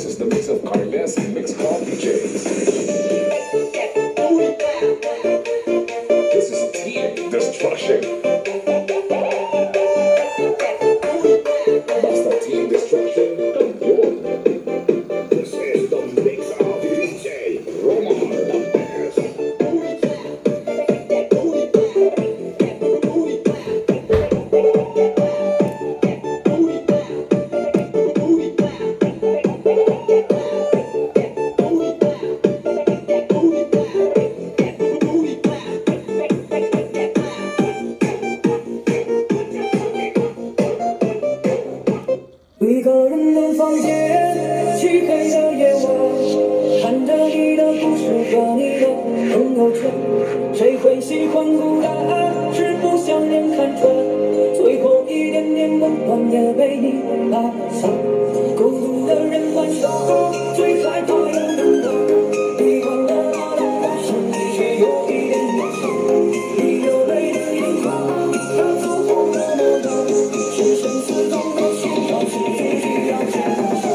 This is the mix of Carles and mix called DJs. This is Team Destruction. Basta Team Destruction. This is the mix of DJ Romar.一个人的房间，漆黑的夜晚，看着你的故事和你的朋友圈。谁会喜欢孤单？是不想人看穿，最后一点点温暖也被你打散。孤独的人晚上最害怕有人光，你忘了那段往事，你却有一点忧伤。你流泪的眼眶，它走红的模样，是生死中的信号，是自己要去承受。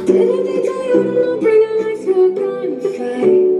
Didn't they tell you to not bring a knife to a gunfight?